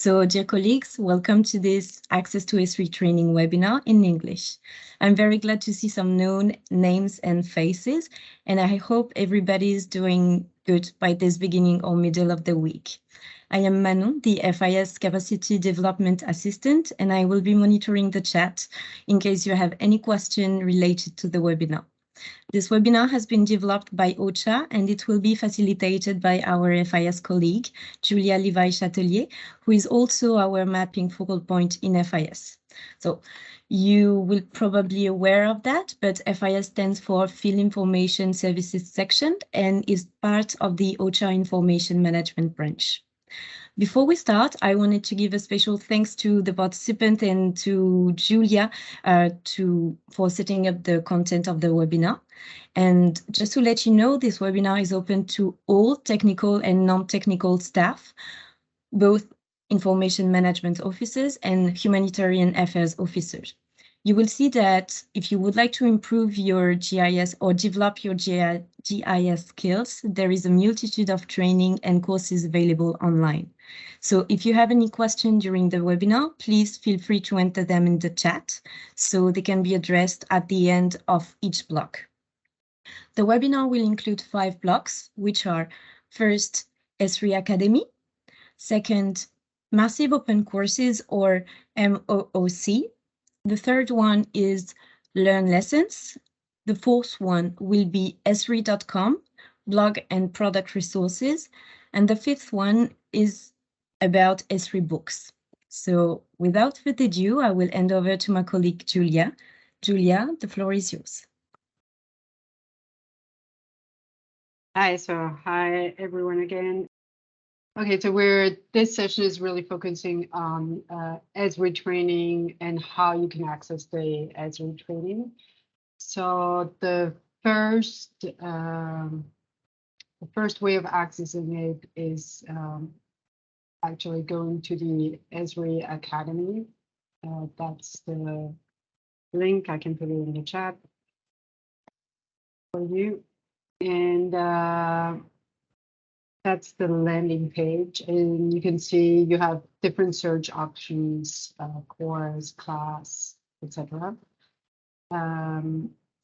So, dear colleagues, welcome to this Access to ESRI Training webinar in English. I'm very glad to see some known names and faces, and I hope everybody is doing good by this beginning or middle of the week. I am Manon, the FIS Capacity Development Assistant, and I will be monitoring the chat in case you have any question related to the webinar. This webinar has been developed by OCHA, and it will be facilitated by our FIS colleague, Julia Levi-Chatelier, who is also our mapping focal point in FIS. So you will probably aware of that, but FIS stands for Field Information Services Section and is part of the OCHA Information Management branch. Before we start, I wanted to give a special thanks to the participant and to Julia for setting up the content of the webinar. And just to let you know, this webinar is open to all technical and non-technical staff, both information management officers and humanitarian affairs officers. You will see that if you would like to improve your GIS or develop your GIS skills, there is a multitude of training and courses available online. So if you have any questions during the webinar, please feel free to enter them in the chat so they can be addressed at the end of each block. The webinar will include 5 blocks, which are first, ESRI Academy, second, Massive Open Courses or MOOC. The third one is Learn Lessons. The fourth one will be esri.com, blog and product resources. And the fifth one is about ESRI books. So without further ado, I will hand over to my colleague, Julia. Julia, the floor is yours. Hi everyone again. Okay, so this session is really focusing on ESRI training and how you can access the ESRI training. So the first way of accessing it is actually going to the ESRI Academy. That's the link. I can put it in the chat for you. And that's the landing page, and you can see you have different search options, course, class, etc.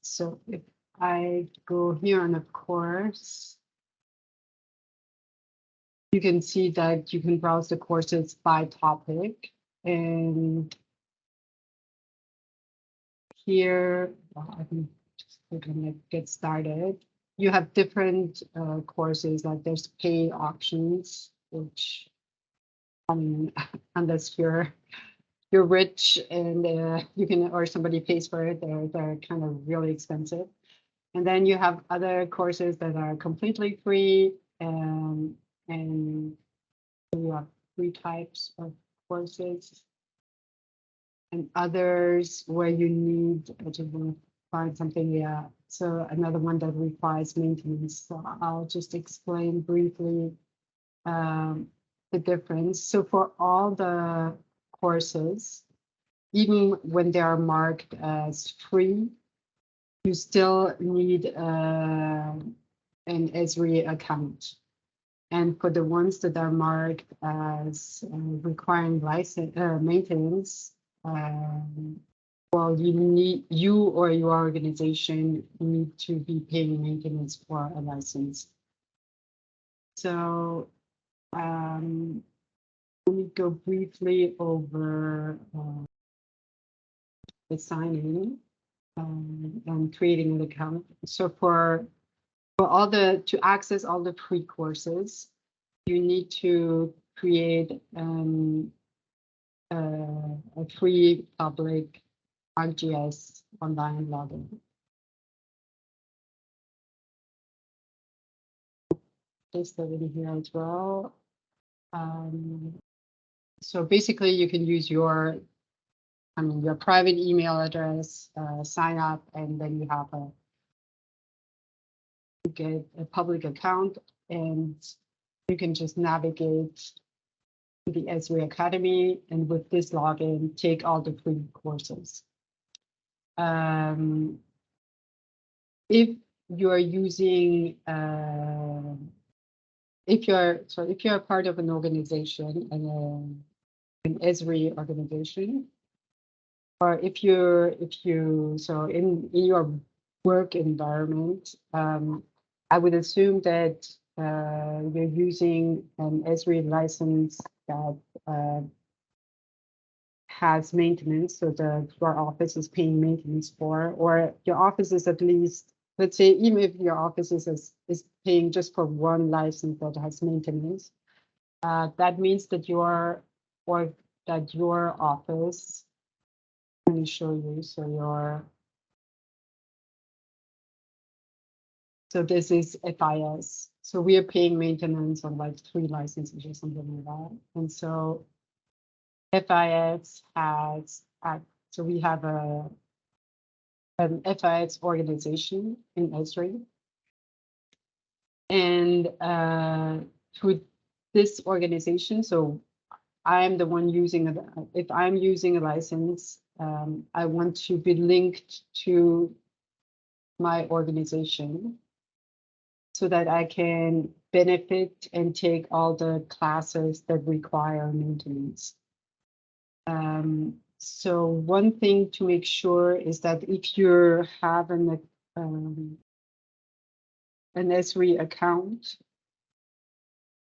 So if I go here on a course, you can see that you can browse the courses by topic, and here I can just click on it, get started. You have different courses, like there's paid options, which I mean, unless you're rich and you can, or somebody pays for it, they're kind of really expensive. And then you have other courses that are completely free, and you have 3 types of courses, and others where you need to find something. Yeah. So another one that requires maintenance. So I'll just explain briefly the difference. So for all the courses, even when they are marked as free, you still need an ESRI account. And for the ones that are marked as requiring license maintenance, well, you or your organization need to be paying maintenance for a license. So let me go briefly over the sign-in and creating an account. So for to access all the free courses, you need to create a free public ArcGIS online login. Paste that in here as well. So basically, you can use your private email address, sign up, and then you have get a public account, and you can just navigate to the ESRI Academy, and with this login, take all the free courses. If you are using, if you're part of an organization, and an ESRI organization, or if you so in your work environment, I would assume that you're using an ESRI license that has maintenance, so your office is paying maintenance for, or your office is at least, let's say, even if your office is paying just for one license that has maintenance, that means that your office, let me show you. So this is FIS. So we are paying maintenance on like 3 licenses or something like that. And so FIS has, so we have an FIS organization in ESRI. And through this organization, so I'm the one using, if I'm using a license, I want to be linked to my organization so that I can benefit and take all the classes that require maintenance. So one thing to make sure is that if you have an ESRI account,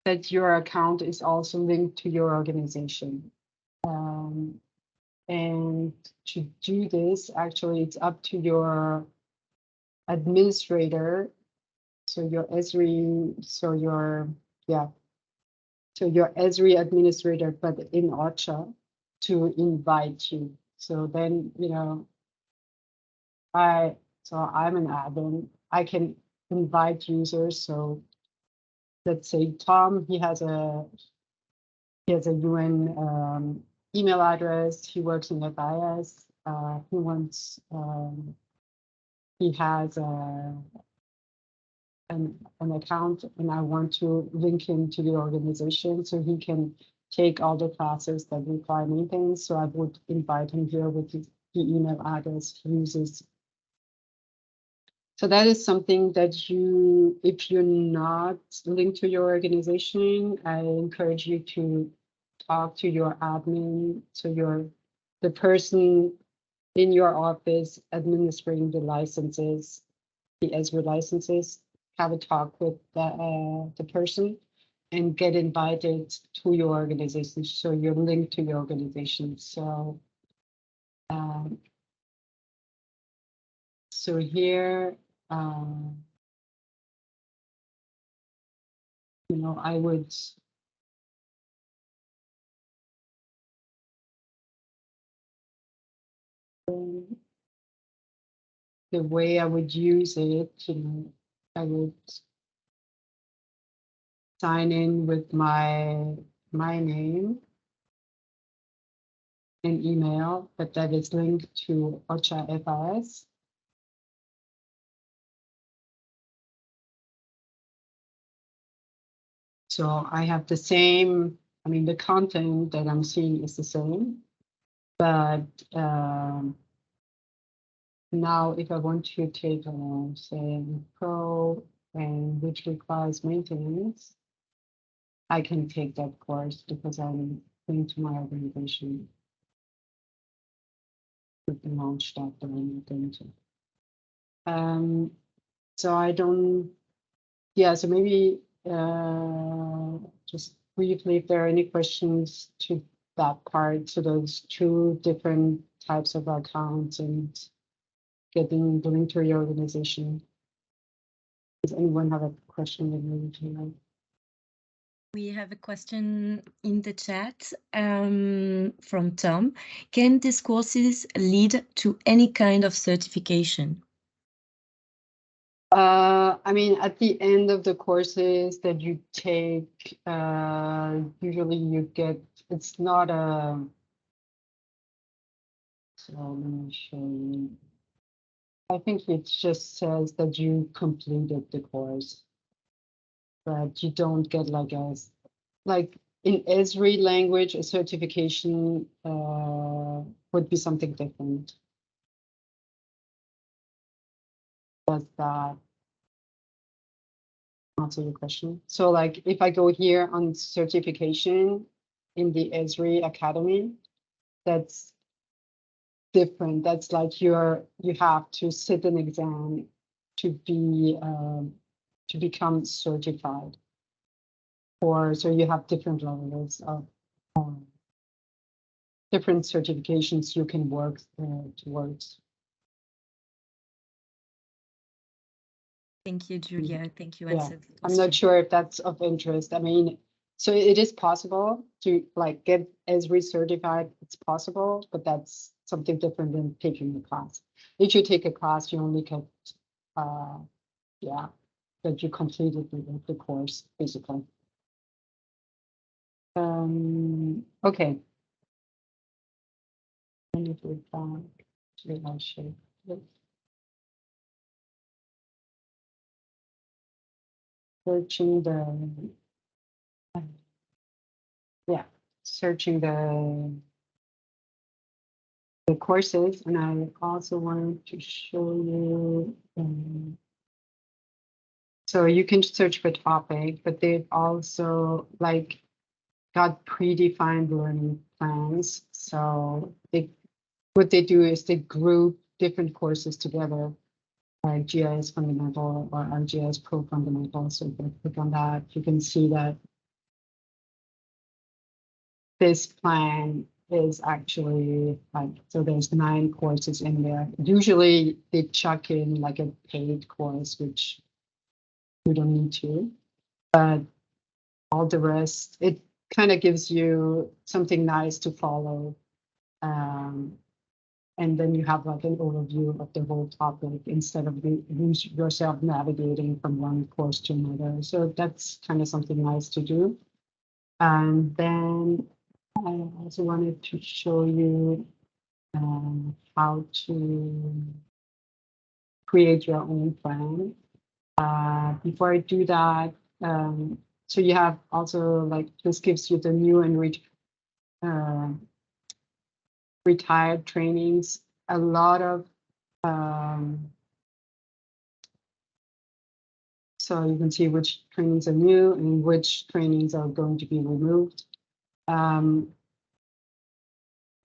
that your account is also linked to your organization. And to do this, actually, it's up to your administrator. So your ESRI, so your ESRI administrator, but in OCHA, to invite you. So then, I'm an admin. I can invite users. So let's say Tom, he has a UN email address. He works in FIS. He has an account, and I want to link him to the organization so he can take all the classes that require maintenance. So I would invite him here with the email address he uses. So that is something that if you're not linked to your organization, I encourage you to talk to your admin, so the person in your office administering the licenses, the ESRI licenses, have a talk with the person and get invited to your organization. So you're linked to your organization. So here, I would, the way I would use it, I would sign in with my name and email, but that is linked to OCHA FIS. So I have the same, the content that I'm seeing is the same, but now if I want to take, say, Pro, and which requires maintenance, I can take that course because I'm linked to my organization with the launch that I'm going to. So I don't, so maybe just briefly, if there are any questions to that part, so those 2 different types of accounts and getting the link to your organization. Does anyone have a question that you need to know? We have a question in the chat from Tom. Can these courses lead to any kind of certification? At the end of the courses that you take, usually you get, it's not a, so let me show you. I think it just says that you completed the course, but you don't get like in ESRI language, a certification would be something different. Does that answer your question? So like if I go here on certification, in the ESRI Academy, that's different. That's like you have to sit an exam to be to become certified. Or so you have different levels of different certifications you can work towards. Thank you, Julia. Thank you. Yeah, I'm not sure if that's of interest. I mean, so it is possible to like get ESRI certified. It's possible, but that's something different than taking a class. If you take a class, you only get, yeah, that you completed the course, basically. Okay. I need to I'll show this. Searching the, yeah, searching the courses, and I also wanted to show you. So you can search by topic, but they've also like got predefined learning plans. So what they do is they group different courses together, like GIS Fundamental or ArcGIS Pro Fundamental. So if you click on that, you can see that this plan is actually like, so there's 9 courses in there. Usually they chuck in like a paid course, which you don't need to, but all the rest, it kind of gives you something nice to follow. And then you have like an overview of the whole topic instead of yourself navigating from one course to another. So that's kind of something nice to do. And then I also wanted to show you how to create your own plan. Before I do that, so you have also like, this gives you the new and retired trainings. A lot of, so you can see which trainings are new and which trainings are going to be removed.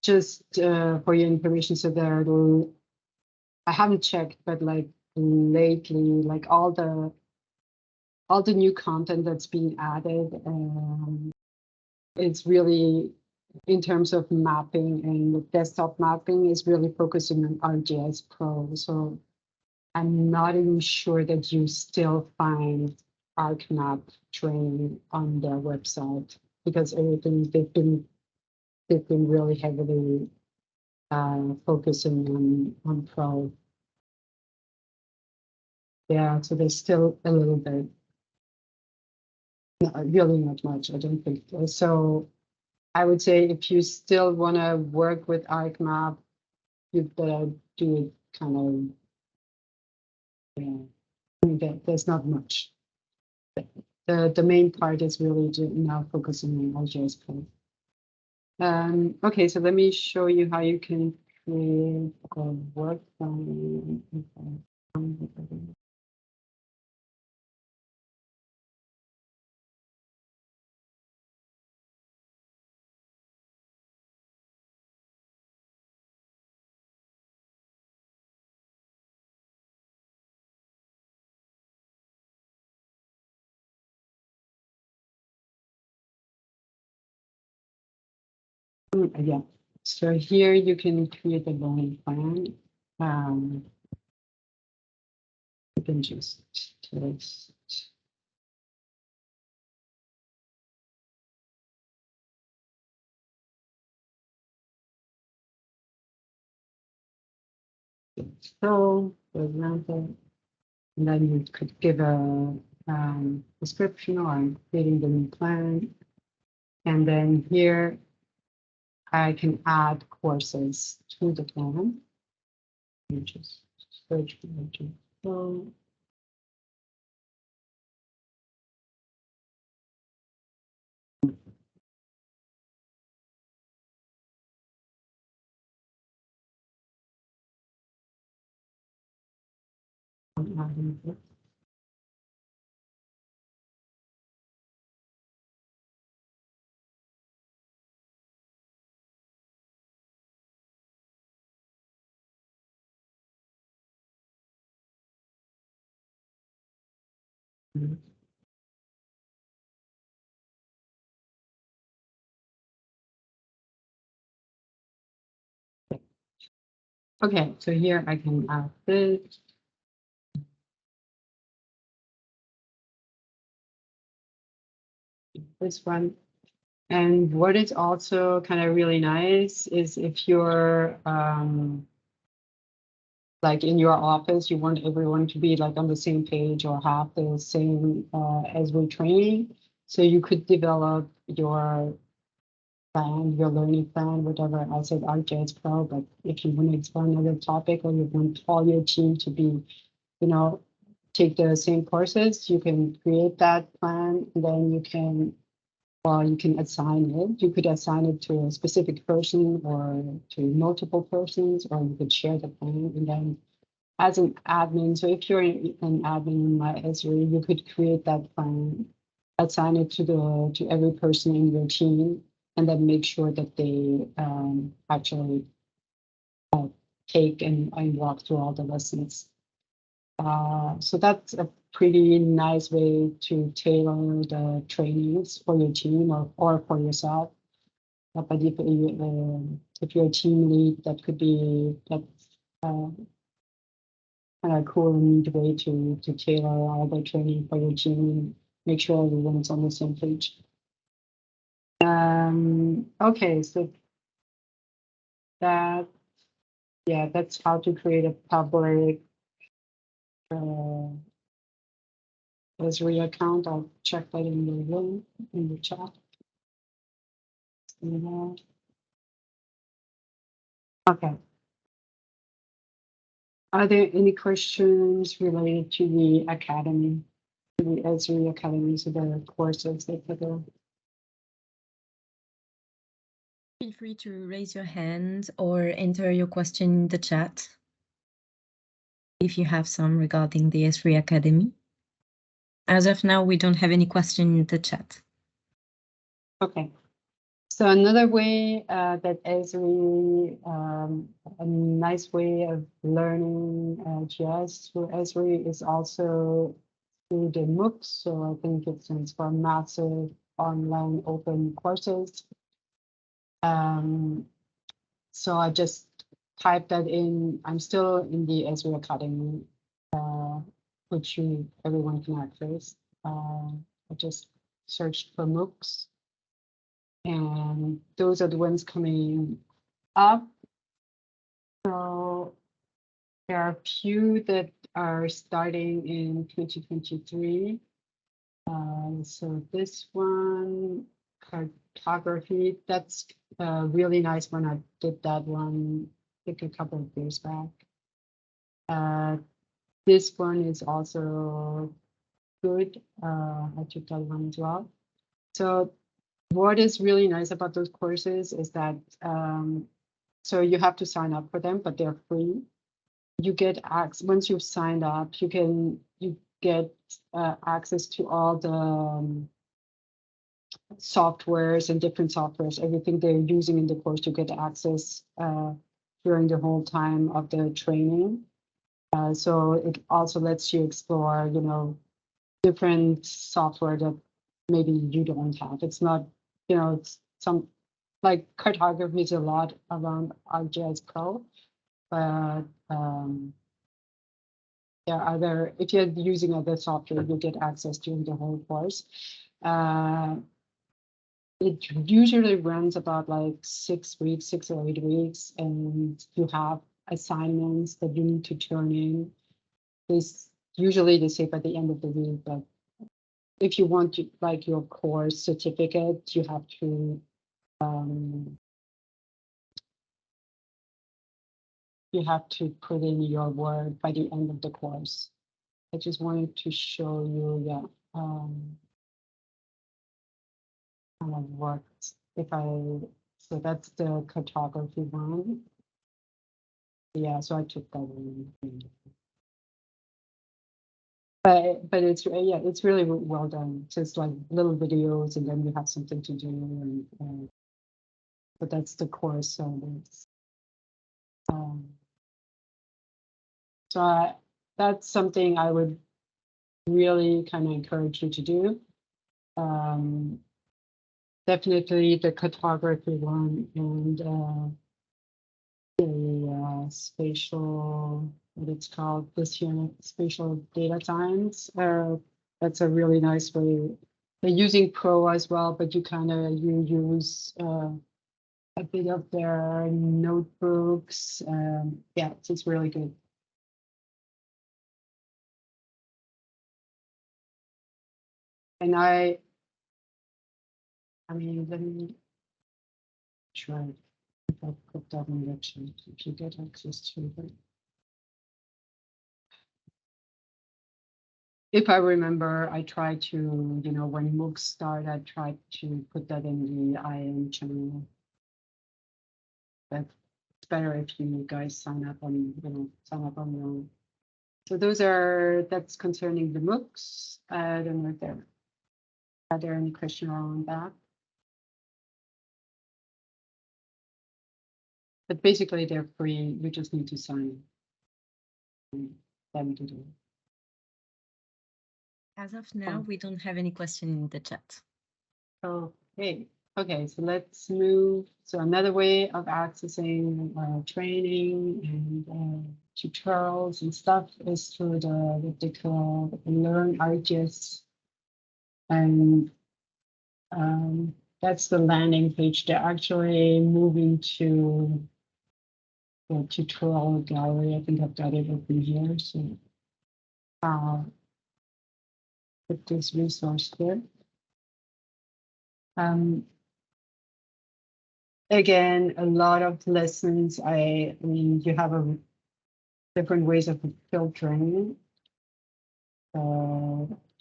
Just for your information, so there will, I haven't checked, but like lately, like all the new content that's being added, it's really, in terms of mapping and desktop mapping, is really focusing on ArcGIS Pro. So I'm not even sure that you still find ArcMap training on their website, because everything they've been really heavily focusing on Pro. Yeah, so there's still a little bit, really not much, I don't think. So I would say if you still want to work with ArcMap, you better do it kind of, yeah, I mean, there's not much. The main part is really now focusing on ArcGIS Pro. Okay, so let me show you how you can create a work plan. Yeah, so here you can create a learning plan. You can just text. So, for example, and then you could give a description or creating the new plan. And then here I can add courses to the plan. You just search for so I'm adding it. Okay, so here I can add this one. And what is also kind of really nice is if you're like in your office, you want everyone to be like on the same page or have the same ESRI training. So you could develop your plan, your learning plan, whatever. I said ArcGIS Pro, but if you want to explore another topic or you want all your team to be, you know, take the same courses, you can create that plan, and then you can, well, you can assign it. You could assign it to a specific person or to multiple persons, or you could share the plan. And then as an admin, so if you're an admin in my ESRI, you could create that plan, assign it to every person in your team, and then make sure that they actually take and walk through all the lessons. So that's a pretty nice way to tailor the trainings for your team or for yourself. But if you're a team lead, that could be kind of cool and neat way to tailor all the training for your team and make sure everyone's on the same page. Okay, so that's how to create a public ESRI account. I'll check that in the room in the chat. Okay. Are there any questions related to the academy, to the ESRI Academy, so the courses that cover? Feel free to raise your hand or enter your question in the chat if you have some regarding the ESRI Academy. As of now, we don't have any question in the chat. Okay. So another way that ESRI, a nice way of learning GIS through ESRI is also through the MOOCs. So I think it stands for Massive Online Open Courses. So I just typed that in. I'm still in the ESRI Academy, which everyone can access. I just searched for MOOCs, and those are the ones coming up. So there are a few that are starting in 2023. So this one, cartography, that's a really nice one. I did that one, I think, a couple of years back. This one is also good. I took that one as well. So what is really nice about those courses is that so you have to sign up for them, but they're free. You get access once you've signed up. You get access to all the softwares and different softwares. Everything they're using in the course, you get access during the whole time of the training. So it also lets you explore, different software that maybe you don't have. It's not, it's some like cartography is a lot around ArcGIS Pro, but there are other, if you're using other software, you get access during the whole course. It usually runs about like 6 weeks, 6 or 8 weeks, and you have assignments that you need to turn in. Usually they say by the end of the week, but if you want to, like, your course certificate, you have to put in your work by the end of the course. I just wanted to show you, kind of what so that's the cartography one. Yeah, so I took that one. But it's really well done. Just like little videos, and then you have something to do, and but that's the course. So that's something I would really kind of encourage you to do. Definitely the cartography one and the spatial, what it's called this year, spatial data science. That's a really nice way. They're using Pro as well, but you use a bit of their notebooks. Yeah, it's really good. And I mean, let me try if I put that in the chat, if you get access to it. If I remember, I try to, when MOOCs start, I try to put that in the IM channel. But it's better if you guys sign up on your own. So that's concerning the MOOCs. I don't know if are there any questions around that? But basically they're free, you just need to sign them to do it. As of now, we don't have any question in the chat. Okay, so let's move. So another way of accessing training and tutorials and stuff is through what they call Learn RGS. And that's the landing page. They're actually moving to the tutorial gallery. I think I've got it open here. So put this resource there. Again, a lot of lessons. I mean, you have different ways of filtering.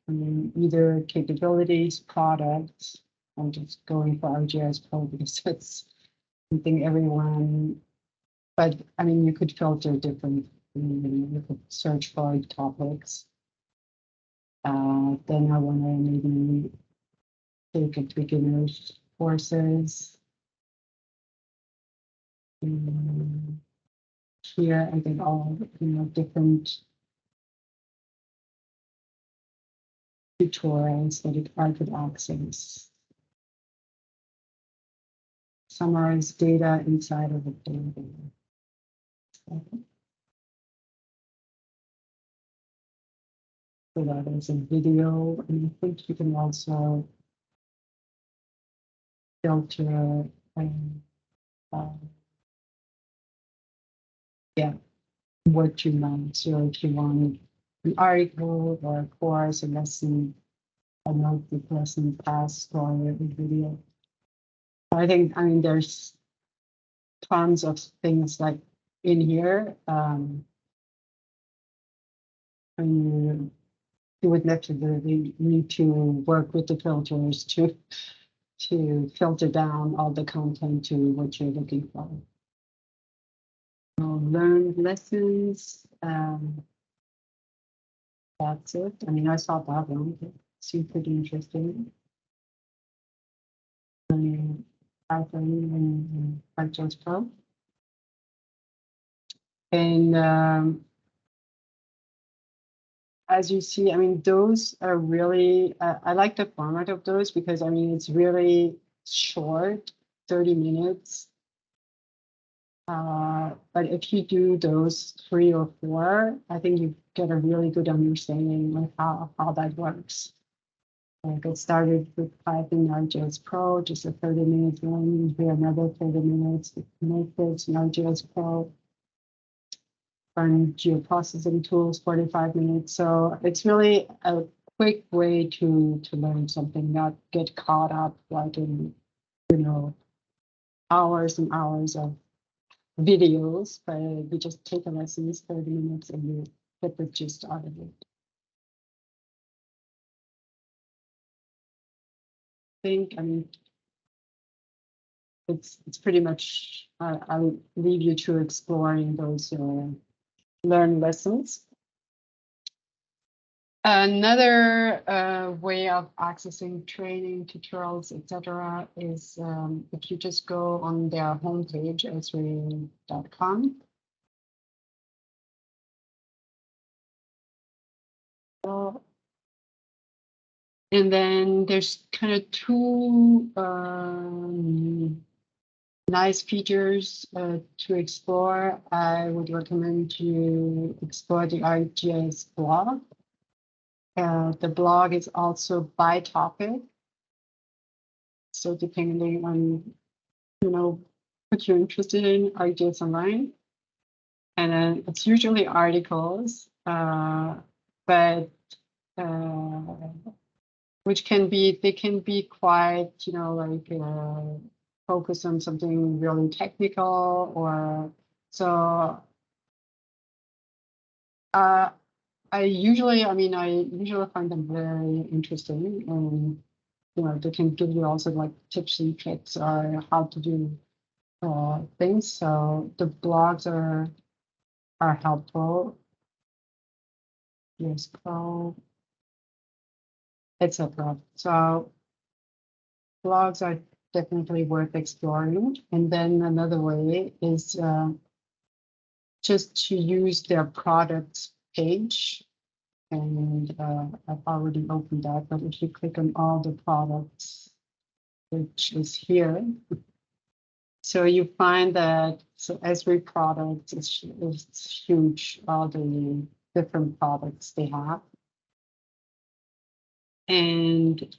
I mean, either capabilities, products. I'm just going for RGS Pro because that's something everyone. But I mean, you could filter different. You could search for topics. Then I want to maybe take a beginner's courses. Here I get all different tutorials that I could access. Summarize data inside of a data. So that is a video, and I think you can also filter and what you want. So if you want an article or a course, a lesson, a notebook lesson, past or a video. I mean, there's tons of things like in here. And you would necessarily need to work with the filters to filter down all the content to what you're looking for. Learn lessons. That's it. I mean, I saw that one. It seemed pretty interesting. Python and RGS Pro. And as you see, I mean, those are really, I like the format of those because, I mean, it's really short, 30 minutes. But if you do those 3 or 4, I think you get a really good understanding of how that works. Get started with Python RGS Pro, just a 30-minute one, here another 30 minutes, notebooks and RGS Pro. Run geoprocessing tools, 45 minutes. So it's really a quick way to learn something, not get caught up like in, hours and hours of videos, but you just take a lesson, 30 minutes, and you get the gist out of it. I mean, it's pretty much, I'll leave you to exploring those learn lessons. Another way of accessing training, tutorials, etc., is if you just go on their homepage, ESRI.com. So And then there's kind of two nice features to explore. I would recommend to explore the ArcGIS blog. The blog is also by topic. So depending on, what you're interested in, ArcGIS Online. And then it's usually articles, but which they can be quite, focus on something really technical, or so. I usually find them very interesting, and they can give you also like tips and tricks or how to do things. So the blogs are helpful. Yes, Pro, etc. So blogs are definitely worth exploring. And then another way is just to use their products page. And I've already opened that, but if you click on all the products, which is here, so you find that ESRI products is huge, all the different products they have. And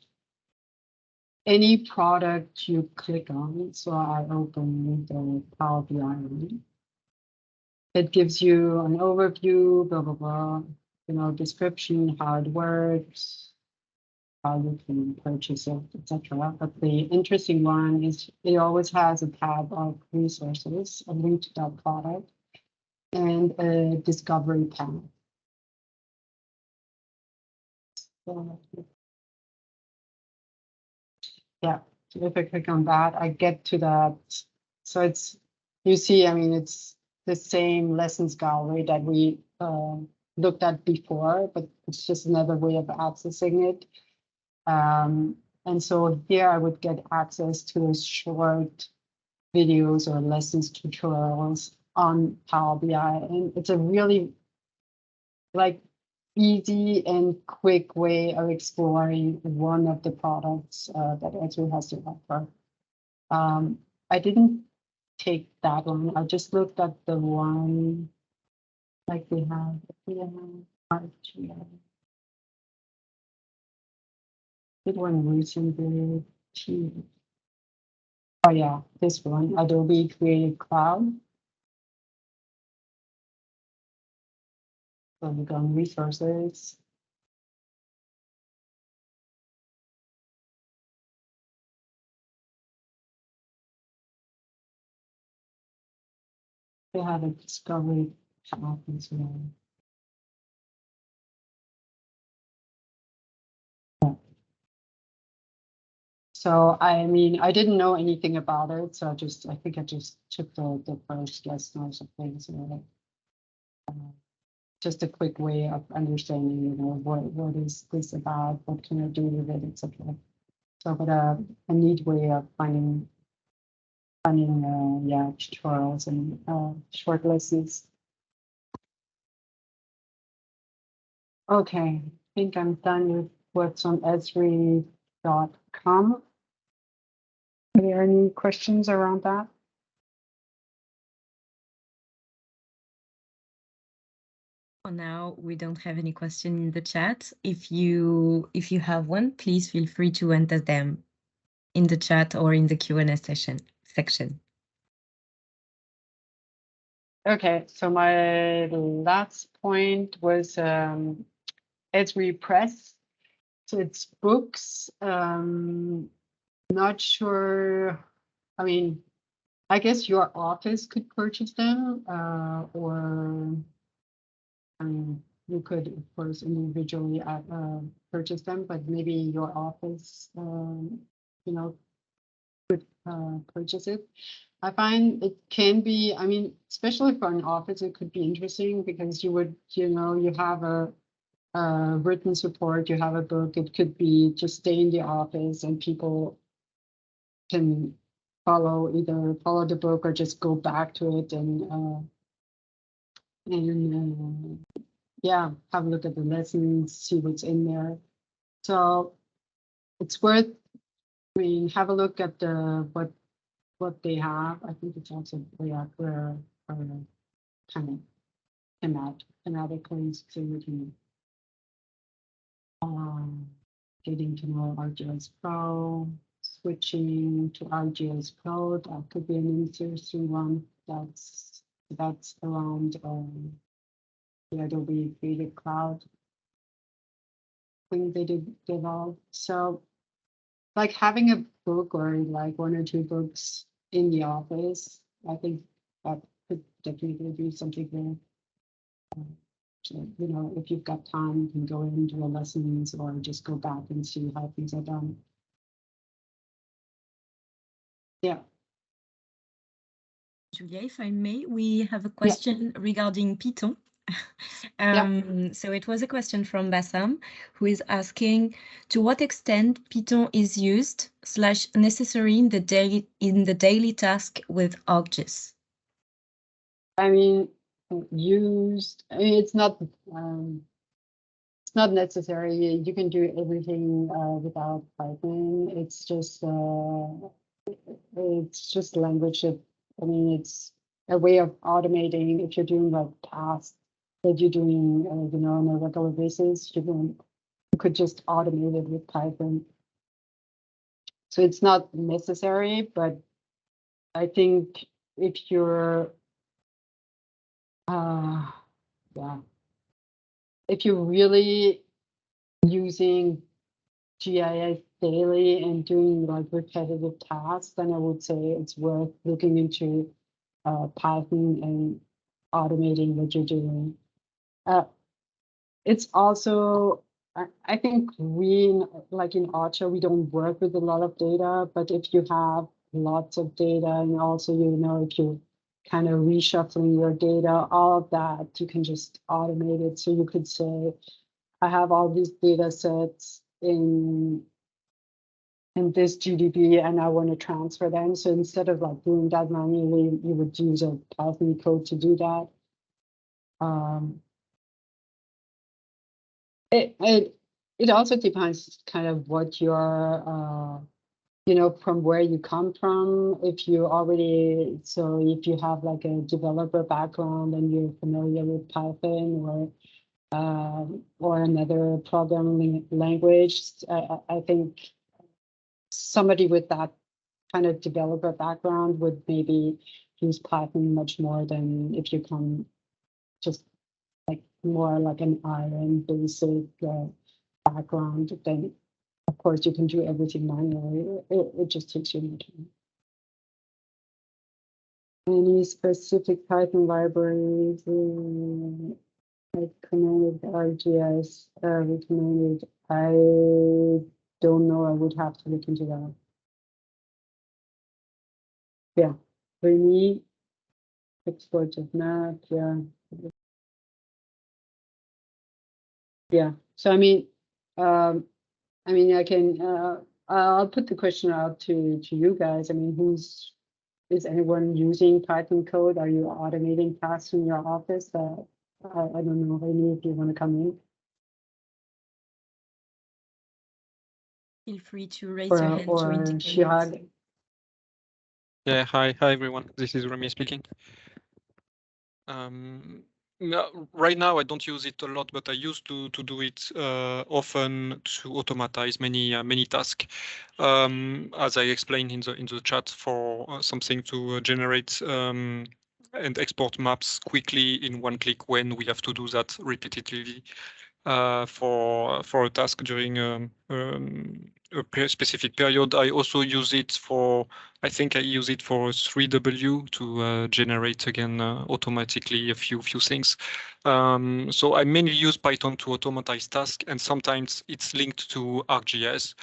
any product you click on, so I open the Power BI, it gives you an overview, blah, blah, blah, description, how it works, how you can purchase it, etc. But the interesting one is it always has a tab of resources, a link to that product, and a discovery panel. So, yeah, so if I click on that, I get to that. So you see, it's the same lessons gallery that we looked at before, but it's just another way of accessing it. And so here I would get access to those short videos or lessons tutorials on Power BI. And it's a really easy and quick way of exploring one of the products that ESRI has to offer. I didn't take that one. I just looked at the one like we have RGI. Did one recently. Oh yeah, this one, Adobe Creative Cloud. So we go on resources. They have a discovery tab as well. So I didn't know anything about it, so I think I just took the first lessons of things. Just a quick way of understanding, what is this about, what can I do with it, etc. So, but a neat way of finding tutorials and short lessons. Okay, I think I'm done with what's on esri.com. Are there any questions around that? For now, we don't have any question in the chat. If you have one, please feel free to enter them in the chat or in the Q&A section. Okay, so my last point was ESRI Press. So it's books. Not sure. I guess your office could purchase them, or you could, of course, individually purchase them, but maybe your office, could purchase it. I find it can be, especially for an office, it could be interesting because you would, you have a written support, you have a book, it could be just stay in the office and people can either follow the book or just go back to it and yeah, have a look at the lessons, see what's in there. So it's worth, I mean, have a look at the what they have. I think it's also for kind of thematic links, so you can getting to know ArcGIS Pro, switching to ArcGIS Pro. That could be an interesting one. That's around the Adobe Creative Cloud thing they did develop. So like having a book or like one or two books in the office, I think that could definitely be something there. So, you know, if you've got time, you can go into the lessons or just go back and see how things are done. Yeah. Julia, if I may, we have a question regarding Python. So it was a question from Bassam, who is asking, to what extent Python is used / necessary in the daily task with ArcGIS? I mean, it's not necessary. You can do everything without Python. It's just language that, I mean, it's a way of automating. If you're doing like tasks that you're doing, you know, on a regular basis, you could just automate it with Python. So it's not necessary, but I think if you're, if you're really using GIS daily and doing like repetitive tasks, then I would say it's worth looking into Python and automating what you're doing. It's also, I think like in Archer, we don't work with a lot of data, but if you have lots of data and also, you know, if you're kind of reshuffling your data, all of that, you can just automate it. So you could say, I have all these data sets in this GDB and I want to transfer them. So instead of like doing that manually, you would use a Python code to do that. It also depends kind of what your you know, from where you come from. If you already, so if you have like a developer background and you're familiar with Python or another programming language, I think somebody with that kind of developer background would maybe use Python much more than if you come just like more like an iron basic background. Then of course you can do everything manually. It just takes you more time. Any specific Python libraries recommended ArcGIS recommended? I don't know. I would have to look into that. Yeah, for me, export of map. Yeah. So I mean, I can. I'll put the question out to you guys. I mean, is anyone using Python code? Are you automating tasks in your office? I don't know, Amy, if you want to come in. Feel free to raise your hand to indicate. Chirag. Yeah, hi everyone. This is Remy speaking. No, right now I don't use it a lot, but I used to do it often to automatize many tasks. As I explained in the chat, for something to generate and export maps quickly in one click when we have to do that repetitively for a task during a specific period. I also use it for, I think I use it for 3W to generate again automatically a few things. So I mainly use Python to automatize tasks, and sometimes it's linked to ArcGIS.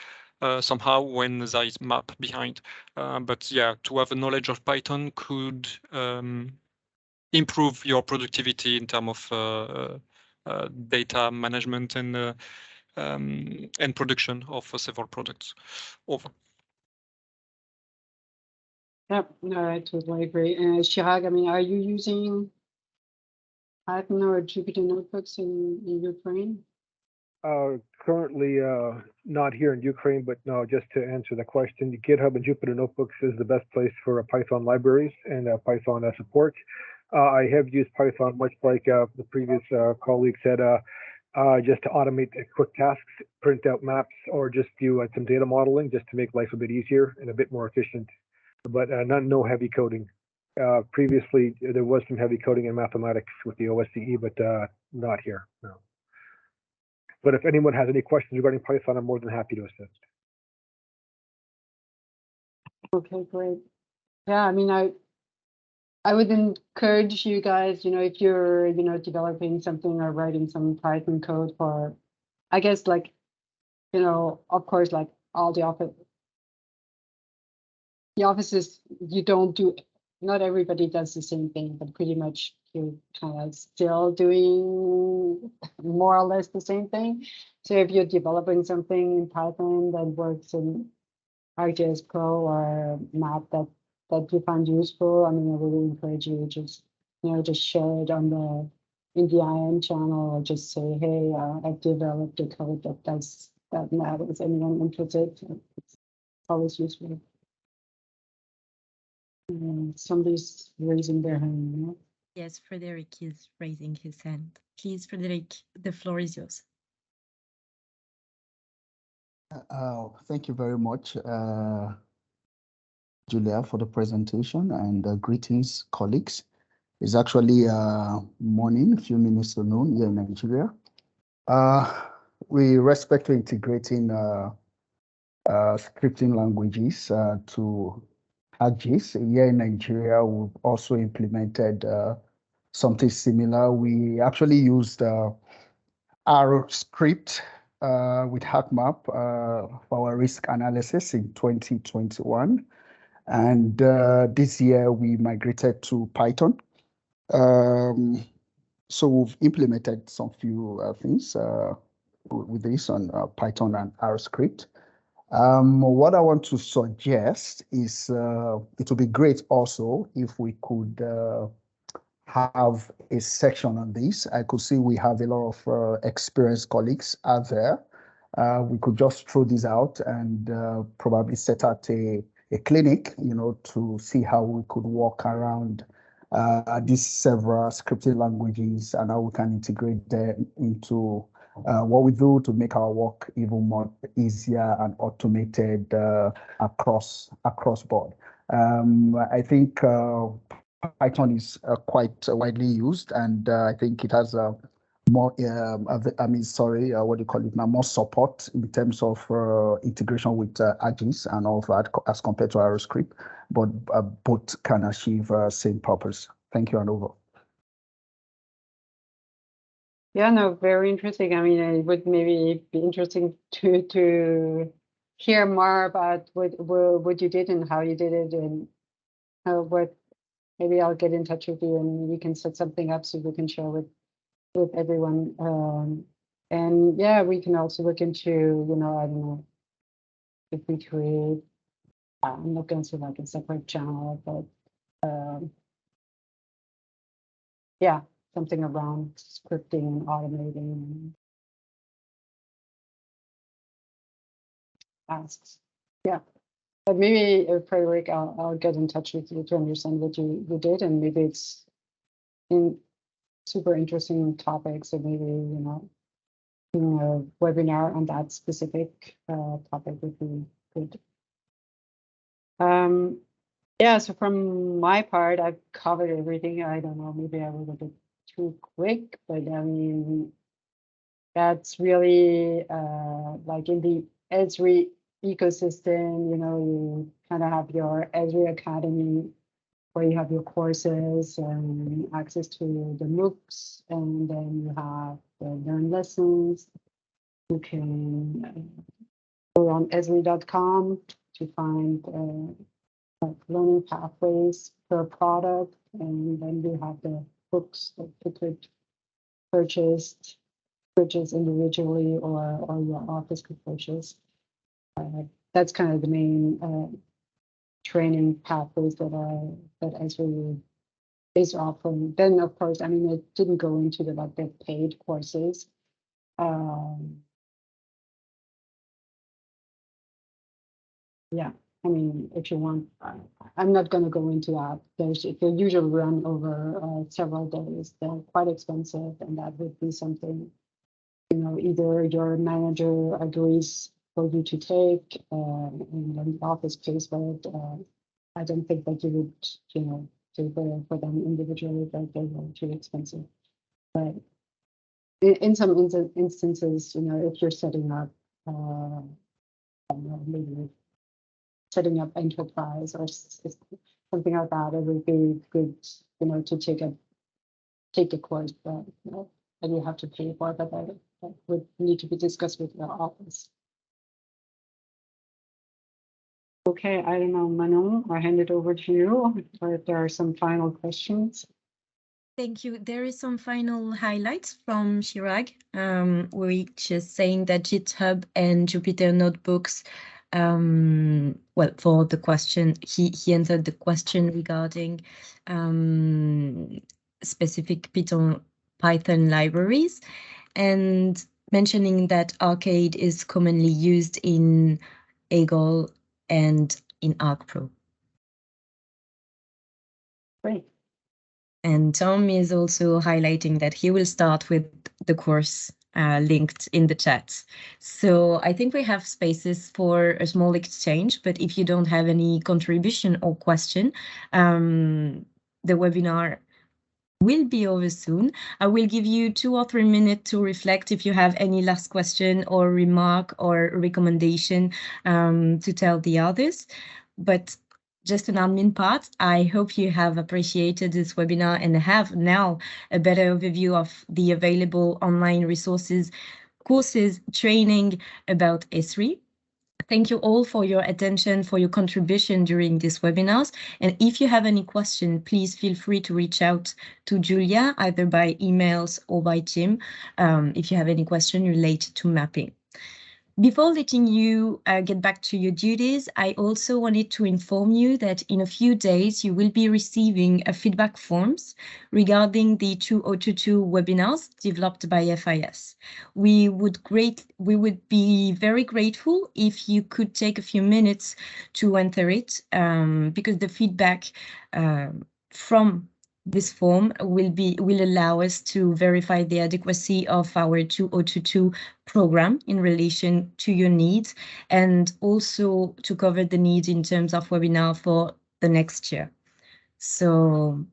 Somehow when there is map behind. But yeah, to have a knowledge of Python could improve your productivity in terms of data management and production of several products. Over. Yep, no, I totally agree. Chirag, I mean, are you using Python or Jupyter notebooks in your brain? Currently not here in Ukraine, but no, just to answer the question, GitHub and Jupyter Notebooks is the best place for Python libraries and Python support. I have used Python much like the previous colleague said, just to automate quick tasks, print out maps, or just do some data modeling just to make life a bit easier and a bit more efficient, but no heavy coding. Previously, there was some heavy coding in mathematics with the OSCE, but not here, no. But if anyone has any questions regarding Python, I'm more than happy to assist. Okay, great. Yeah, I mean, I would encourage you guys, if you're, developing something or writing some Python code for, I guess, like, of course, like all the offices, not everybody does the same thing, but pretty much you're kind of still doing more or less the same thing. So if you're developing something in Python that works in ArcGIS Pro or map that you find useful, I mean, I really encourage you just share it in the IM channel, or just say, hey, I've developed a code that does that map. Is anyone interested? It's always useful. Somebody's raising their hand. Yes, Frederick is raising his hand. Please, Frederick, the floor is yours. Thank you very much, Julia, for the presentation, and greetings, colleagues. It's actually morning, a few minutes to noon here in Nigeria. We respect to integrating scripting languages to ArcGIS. Here in Nigeria, we've also implemented something similar. We actually used our script with HackMap for our risk analysis in 2021. And this year we migrated to Python. So we've implemented some few things with this on Python and R script. What I want to suggest is it would be great also if we could have a section on this. I could see we have a lot of experienced colleagues out there. We could just throw this out and probably set out a clinic, to see how we could work around these several scripting languages and how we can integrate them into what we do to make our work even more easier and automated across board. I think Python is quite widely used, and I think it has more, more support in terms of integration with ArcGIS and all that as compared to AeroScript, but both can achieve same purpose. Thank you, and over. Yeah, no, very interesting. I mean, it would maybe be interesting to hear more about what you did and how you did it, and what. Maybe I'll get in touch with you and we can set something up so we can share with everyone. And yeah, we can also look into, I don't know, if we create, I'm not going to say like a separate channel, but yeah, something around scripting and automating tasks. Yeah. But maybe, Frederick, I'll get in touch with you to understand what you did, and maybe it's in super interesting topics, so maybe, a webinar on that specific topic would be good. Yeah, so from my part, I've covered everything. I don't know, maybe I was a bit too quick, but I mean, that's really like in the ESRI ecosystem, you kind of have your ESRI Academy, where you have your courses and access to the MOOCs, and then you have the learn lessons. You can go on esri.com to find like learning pathways per product, and then you have the books that you could purchase individually, or your office could purchase. That's kind of the main training pathways that Esri is offering. Then, of course, I mean, it didn't go into the paid courses. yeah, I mean, if you want, I'm not going to go into that. They usually run over several days. They're quite expensive, and that would be something, either your manager agrees for you to take, and then the office pays for it. I don't think that you would, pay for them individually, but they were too expensive. But in some instances, if you're setting up, I don't know, maybe setting up enterprise or something like that, it would be good, to take the course, but and you have to pay for it, but that would need to be discussed with your office. Okay, I don't know, Manon, I hand it over to you, or if there are some final questions. Thank you. There is some final highlights from Chirag, which is saying that GitHub and Jupyter Notebooks, well, for the question, he answered the question regarding specific Python libraries, and mentioning that Arcade is commonly used in Eagle and in ArcPro. Great. And Tom is also highlighting that he will start with the course linked in the chat. So I think we have spaces for a small exchange, but if you don't have any contribution or question, the webinar will be over soon. I will give you 2 or 3 minutes to reflect if you have any last question or remark or recommendation to tell the others. But just an admin part, I hope you have appreciated this webinar and have now a better overview of the available online resources, courses, training about ESRI. Thank you all for your attention, for your contribution during these webinars. And if you have any question, please feel free to reach out to Julia, either by emails or by Tim, if you have any question related to mapping. Before letting you get back to your duties, I also wanted to inform you that in a few days, you will be receiving a feedback forms regarding the 2022 webinars developed by FIS. We would be very grateful if you could take a few minutes to enter it, because the feedback from this form will allow us to verify the adequacy of our 2022 program in relation to your needs, and also to cover the needs in terms of webinar for the next year. So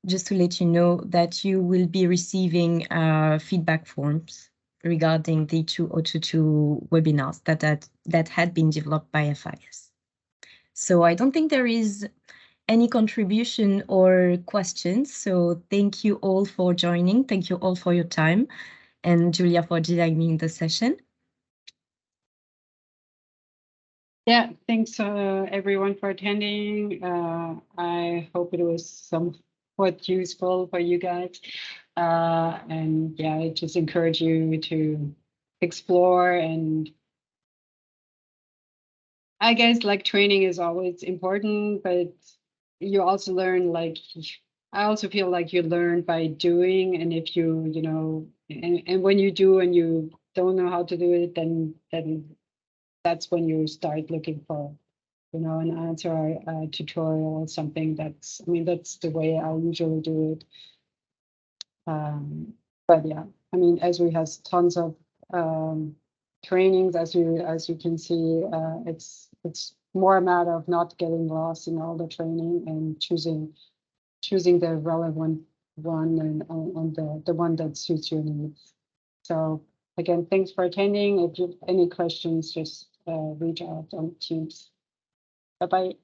just to let you know that you will be receiving feedback forms regarding the 2022 webinars that had been developed by FIS. So I don't think there is any contribution or questions. So thank you all for joining. Thank you all for your time, and Julia for designing the session. Yeah, thanks everyone for attending. I hope it was somewhat useful for you guys. And yeah, I just encourage you to explore, and I guess like training is always important, but you also learn, like, I also feel like you learn by doing, and if you, and when you do and you don't know how to do it, then that's when you start looking for, an answer or a tutorial or something. That's the way I usually do it. But yeah, as we have tons of trainings, as you can see, it's more a matter of not getting lost in all the training and choosing the relevant one, and on the one that suits your needs. So again, thanks for attending. If you have any questions, just reach out on Teams. Bye-bye.